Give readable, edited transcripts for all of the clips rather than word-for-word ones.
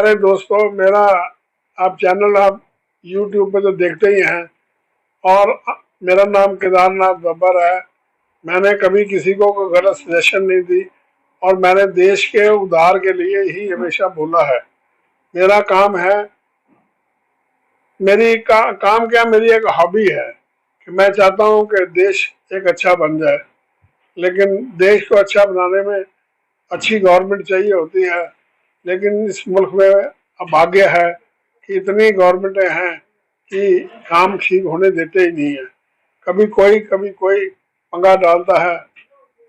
प्यारे दोस्तों, मेरा आप चैनल आप YouTube पे तो देखते ही हैं। और मेरा नाम केदारनाथ बब्बर है। मैंने कभी किसी को कोई गलत सजेशन नहीं दी और मैंने देश के उद्धार के लिए ही हमेशा बोला है। मेरा काम है, काम क्या, मेरी एक हॉबी है कि मैं चाहता हूं कि देश एक अच्छा बन जाए। लेकिन देश को अच्छा बनाने में अच्छी गवर्नमेंट चाहिए होती है। लेकिन इस मुल्क में अभाग्य है कि इतनी गवर्नमेंटें हैं कि काम ठीक होने देते ही नहीं है। कभी कोई पंगा डालता है।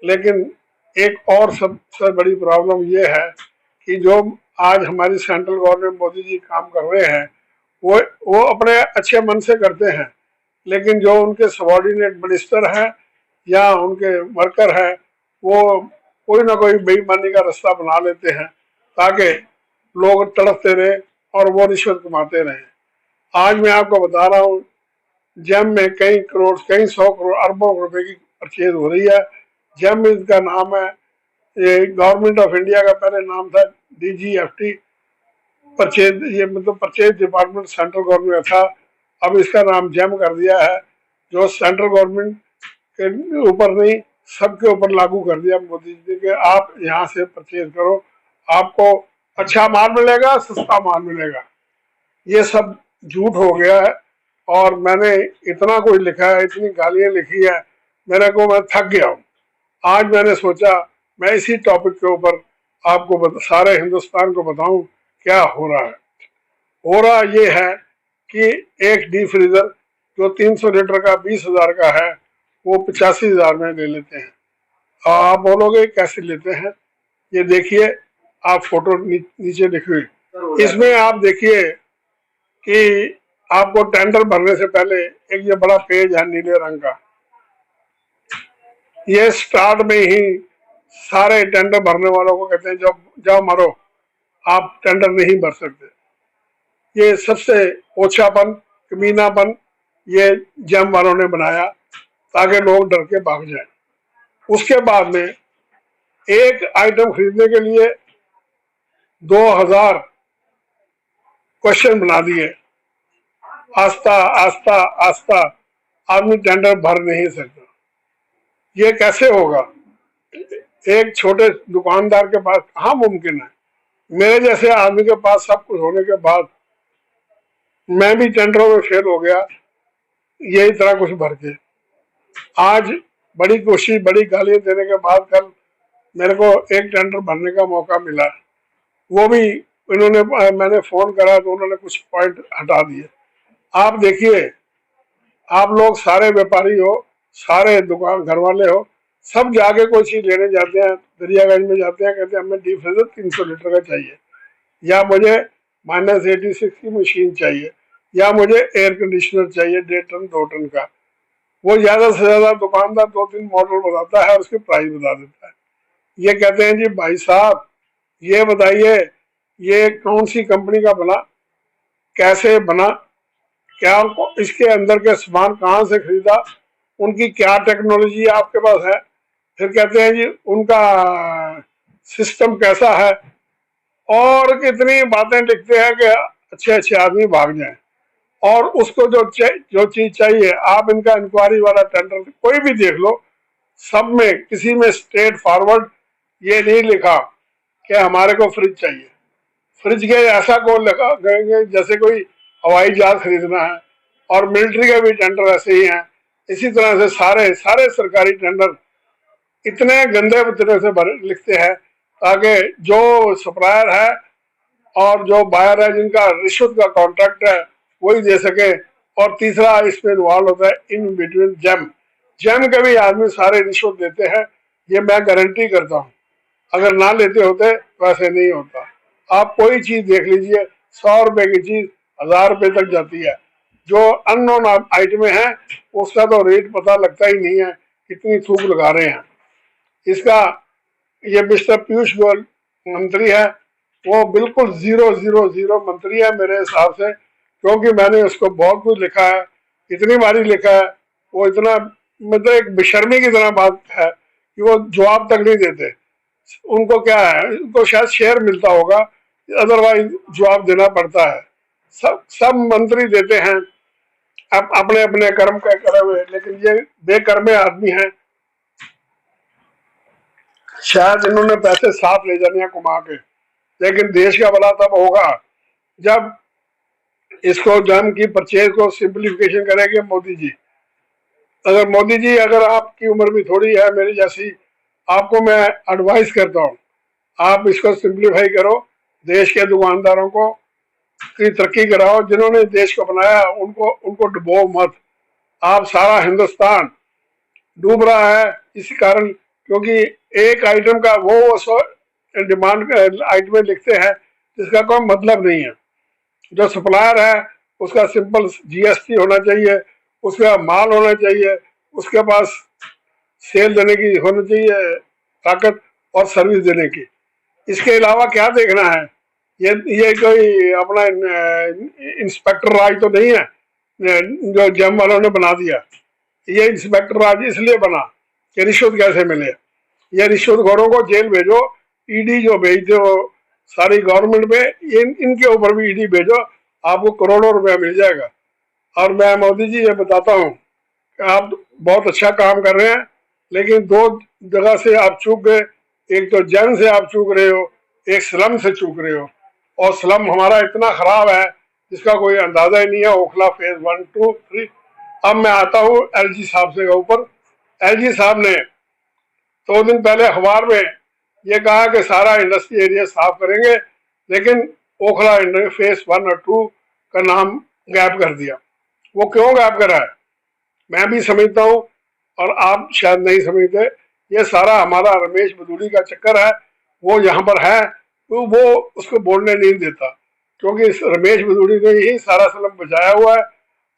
लेकिन एक और सबसे बड़ी प्रॉब्लम ये है कि जो आज हमारी सेंट्रल गवर्नमेंट मोदी जी काम कर रहे हैं, वो अपने अच्छे मन से करते हैं। लेकिन जो उनके सबॉर्डिनेट मिनिस्टर हैं या उनके वर्कर हैं, वो कोई ना कोई बेईमानी का रास्ता बना लेते हैं ताकि लोग तड़पते रहे और वो रिश्वत कमाते रहे। आज मैं आपको बता रहा हूँ, जेम में कई करोड़, कई 100 करोड़, अरबों रुपए की परचेज हो रही है। जेम इसका नाम है, ये गवर्नमेंट ऑफ इंडिया का पहले नाम था DGFT परचेज, ये मतलब परचेज डिपार्टमेंट सेंट्रल गवर्नमेंट था। अब इसका नाम जेम कर दिया है, जो सेंट्रल गवर्नमेंट के ऊपर नहीं, सबके ऊपर लागू कर दिया मोदी जी ने कि आप यहाँ से परचेज करो, आपको अच्छा माल मिलेगा, सस्ता माल मिलेगा। ये सब झूठ हो गया है। और मैंने इतना कुछ लिखा है, इतनी गालियां लिखी है, मैं थक गया हूँ। आज मैंने सोचा मैं इसी टॉपिक के ऊपर आपको सारे हिंदुस्तान को बताऊं क्या हो रहा है। हो रहा ये है कि एक डीप फ्रीजर जो 300 लीटर का 20,000 का है, वो 85,000 में ले लेते हैं। आप बोलोगे कैसे लेते हैं? ये देखिए, आप फोटो नीचे लिखिए। इसमें आप देखिए कि आपको टेंडर भरने से पहले एक ये बड़ा पेज है नीले रंग का, ये स्टार्ट में ही सारे टेंडर भरने वालों को कहते हैं जाओ जाओ मरो, आप टेंडर नहीं भर सकते। ये सबसे ओछापन, कमीनापन ये जेम वालों ने बनाया ताकि लोग डर के भाग जाएं। उसके बाद में एक आइटम खरीदने के लिए 2000 क्वेश्चन बना दिए। आस्था आस्था आस्था, आदमी टेंडर भर नहीं सकता। ये कैसे होगा? एक छोटे दुकानदार के पास कहाँ मुमकिन है? मेरे जैसे आदमी के पास सब कुछ होने के बाद मैं भी टेंडरों में फेल हो गया, यही तरह कुछ भर के। आज बड़ी कोशिश, बड़ी गालियां देने के बाद कल मेरे को एक टेंडर भरने का मौका मिला। वो भी इन्होंने, मैंने फोन करा तो उन्होंने कुछ पॉइंट हटा दिए। आप देखिए, आप लोग सारे व्यापारी हो, सारे दुकान घर वाले हो, सब जाके कोई चीज लेने जाते हैं, दरियागंज में जाते हैं, कहते हैं हमें डीप फ्रीजर 300 लीटर का चाहिए, या मुझे -86 की मशीन चाहिए, या मुझे एयर कंडीशनर चाहिए 1.5 टन 2 टन का। वो ज्यादा से ज्यादा दुकानदार 2-3 मॉडल बताता है और उसकी प्राइस बता देता है। ये कहते हैं जी भाई साहब, ये बताइए ये कौन सी कंपनी का बना, कैसे बना, क्या इसके अंदर के सामान कहाँ से खरीदा, उनकी क्या टेक्नोलॉजी आपके पास है। फिर कहते हैं जी उनका सिस्टम कैसा है, और कितनी बातें लिखते हैं कि अच्छे अच्छे आदमी भाग जाएं। और उसको जो चीज चाहिए, आप इनका इंक्वायरी वाला टेंडर कोई भी देख लो, सब में किसी में स्ट्रेट फॉरवर्ड ये नहीं लिखा कि हमारे को फ्रिज चाहिए। फ्रिज के ऐसा को लगा जैसे कोई हवाई जहाज खरीदना है। और मिलिट्री के भी टेंडर ऐसे ही हैं। इसी तरह से सारे सारे सरकारी टेंडर इतने गंदे तरह से लिखते हैं ताकि जो सप्लायर है और जो बायर है, जिनका रिश्वत का कॉन्ट्रैक्ट है, वही दे सके। और तीसरा इसमें इन्वॉल्व होता है इन बिटवीन जेम। जेम के भी आदमी सारे रिश्वत देते हैं, ये मैं गारंटी करता हूँ। अगर ना लेते होते तो ऐसे नहीं होता। आप कोई चीज देख लीजिए, 100 रुपए की चीज 1000 रुपए तक जाती है। जो अननोन आइटमें हैं उसका तो रेट पता लगता ही नहीं है, कितनी थूक लगा रहे हैं। इसका ये मिस्टर पीयूष गोयल मंत्री है, वो बिल्कुल 000 मंत्री है मेरे हिसाब से, क्योंकि मैंने उसको बहुत कुछ लिखा है, इतनी बारी लिखा है। वो इतना मतलब एक बेशर्मी की तरह बात है कि वो जवाब तक नहीं देते। उनको क्या है, उनको शायद शेयर मिलता होगा अदरवाइज जवाब देना पड़ता है। सब मंत्री देते हैं अपने अपने कर्म का करे हुए, लेकिन ये बेकर्मे आदमी हैं। शायद इन्होंने पैसे साथ ले जाने हैं कमा के, लेकिन देश का भला तब होगा जब इसको जम की परचेज को सिंप्लीफिकेशन करेंगे मोदी जी। अगर आपकी उम्र भी थोड़ी है मेरी जैसी, आपको मैं एडवाइस करता हूँ, आप इसको सिंप्लीफाई करो, देश के दुकानदारों को की तरक्की कराओ, जिन्होंने देश को बनाया उनको डुबो मत। आप सारा हिंदुस्तान डूब रहा है इस कारण, क्योंकि एक आइटम का वो डिमांड आइटम लिखते हैं जिसका कोई मतलब नहीं है। जो सप्लायर है उसका सिंपल जीएसटी होना चाहिए, उसका माल होना चाहिए, उसके पास सेल देने की होनी चाहिए ताकत और सर्विस देने की। इसके अलावा क्या देखना है? ये कोई अपना इंस्पेक्टर राज तो नहीं है जो जम वालों ने बना दिया। ये इंस्पेक्टर राज इसलिए बना कि रिश्वत कैसे मिले। ये रिश्वतखोरों को जेल भेजो, ईडी जो भेजते हो सारी गवर्नमेंट में, इनके ऊपर भी ईडी भेजो, आपको करोड़ों रुपया मिल जाएगा। और मैं मोदी जी ये बताता हूँ कि आप बहुत अच्छा काम कर रहे हैं, लेकिन दो जगह से आप चूक गए। एक तो जंग से आप चूक रहे हो, एक स्लम से चूक रहे हो। और स्लम हमारा इतना खराब है जिसका कोई अंदाजा ही नहीं है। ओखला फेज 1, 2, 3। अब मैं आता हूँ एलजी साहब से ऊपर। एलजी साहब ने 2 दिन पहले अखबार में ये कहा कि सारा इंडस्ट्री एरिया साफ करेंगे, लेकिन ओखला फेज 1 और 2 का नाम गैप कर दिया। वो क्यों गैप करा है मैं भी समझता हूँ, और आप शायद नहीं समझते। ये सारा हमारा रमेश बदूड़ी का चक्कर है। वो यहाँ पर है तो वो उसको बोलने नहीं देता, क्योंकि रमेश बदूड़ी ने ही सारा सलम बचाया हुआ है।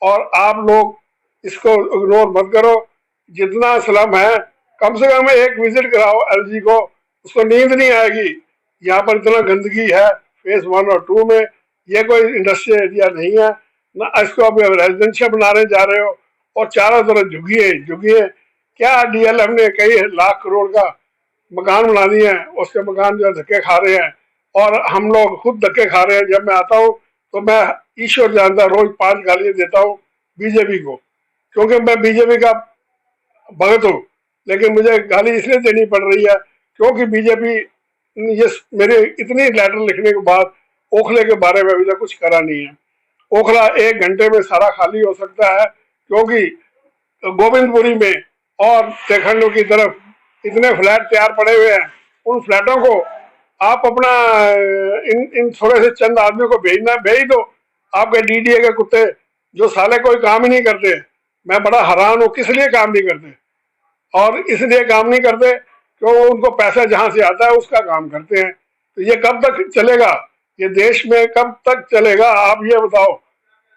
और आप लोग इसको इग्नोर मत करो। जितना सलम है कम से कम एक विजिट कराओ एलजी को, उसको नींद नहीं आएगी। यहाँ पर इतना गंदगी है फेज 1 और 2 में। ये कोई इंडस्ट्रियल एरिया नहीं है ना, इसको अब रेजिडेंशियल बनाने जा रहे हो और चारों तरफ झुगिए। क्या डीएलएफ ने कई लाख करोड़ का मकान बना दिए हैं, उसके मकान जो धक्के खा रहे हैं, और हम लोग खुद धक्के खा रहे हैं। जब मैं आता हूँ तो मैं ईश्वर जानता रोज 5 गालियां देता हूँ बीजेपी को, क्योंकि मैं बीजेपी का भगत हूँ। लेकिन मुझे गाली इसलिए देनी पड़ रही है क्योंकि बीजेपी ये मेरे इतनी लेटर लिखने के बाद ओखले के बारे में अभी तक कुछ करा नहीं है। ओखला 1 घंटे में सारा खाली हो सकता है, क्योंकि गोविंदपुरी में और तेखंडू की तरफ इतने फ्लैट तैयार पड़े हुए हैं। उन फ्लैटों को आप अपना इन थोड़े से चंद आदमियों को भेज दो। आपके डीडीए के कुत्ते जो साले कोई काम ही नहीं करते। मैं बड़ा हैरान हूँ किस लिए काम नहीं करते, और इसलिए काम नहीं करते क्यों उनको पैसा जहां से आता है उसका काम करते हैं। तो ये कब तक चलेगा? ये देश में कब तक चलेगा आप ये बताओ।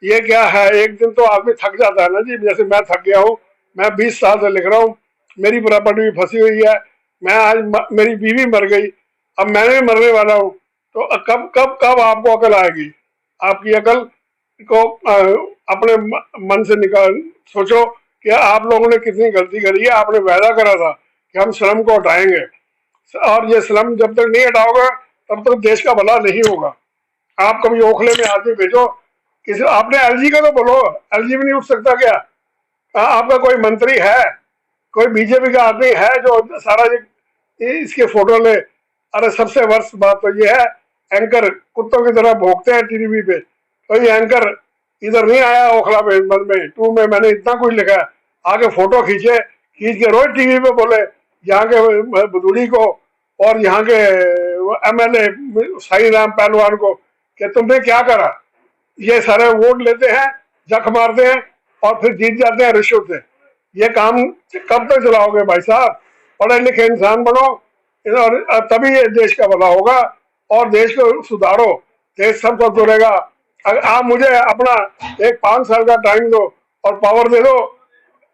ये क्या है, एक दिन तो आदमी थक जाता है ना जी। जैसे मैं थक गया हूँ, मैं 20 साल से लिख रहा हूँ, मेरी प्रॉपर्टी भी फंसी हुई है। मैं आज मेरी बीवी मर गई, अब मैं भी मरने वाला हूँ। तो कब कब कब आपको अकल आएगी? आपकी अकल को अपने मन से निकाल सोचो कि आप लोगों ने कितनी गलती करी है। आपने वायदा करा था कि हम स्लम को हटाएंगे, और ये स्लम जब तक नहीं हटाओगे तब तक देश का भला नहीं होगा। आप कभी ओखले में आदमी भेजो, किसी आपने एलजी का तो बोलो, एलजी भी नहीं उठ सकता क्या? आपका कोई मंत्री है, कोई बीजेपी का आदमी है जो सारा इसके फोटो ले? अरे सबसे वर्स्ट बात तो ये है, एंकर कुत्तों की तरह भोंकते हैं टीवी पे। तो ये एंकर इधर नहीं आया ओखला में 2 में मैंने इतना कुछ लिखा है, आगे फोटो खींच के रोज टीवी पे बोले यहाँ के बदूड़ी को और यहाँ के एमएलए साई राम पहलवान को कि तुमने क्या करा। ये सारे वोट लेते हैं, जख मारते हैं और फिर जीत जाते हैं रिश्वत से। ये काम कब तक चलाओगे भाई साहब? पढ़े लिखे इंसान बनो, और तभी ये देश का भला होगा और देश को सुधारो, देश सबको सुधरेगा। अगर आप मुझे अपना एक 5 साल का टाइम दो और पावर दे दो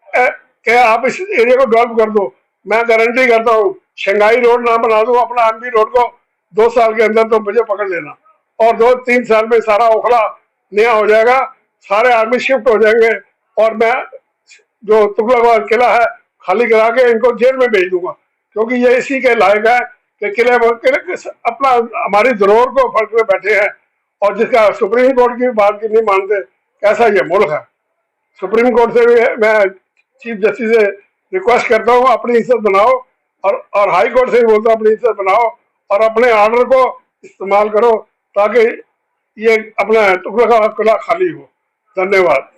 कि आप इस एरिया को डेवलप कर दो, मैं गारंटी करता हूँ शंघाई रोड ना बना दूं अपना एमपी रोड को 2 साल के अंदर, तो मुझे पकड़ लेना। और 2-3 साल में सारा ओखला नया हो जाएगा, सारे आदमी शिफ्ट हो जाएंगे, और मैं जो तुगलकाबाद किला है खाली करा के इनको जेल में भेज दूंगा, क्योंकि ये इसी के लायक है कि किले अपना हमारी धरोहर को फर्क में बैठे हैं और जिसका सुप्रीम कोर्ट की बात की नहीं मानते, कैसा ये मुल्क है। सुप्रीम कोर्ट से भी मैं चीफ जस्टिस से रिक्वेस्ट करता हूँ अपनी इज्जत बनाओ, और हाई कोर्ट से भी बोलता हूँ अपनी इज्जत बनाओ और अपने ऑर्डर को इस्तेमाल करो ताकि ये अपना टुकड़ा का किला खाली हो। धन्यवाद।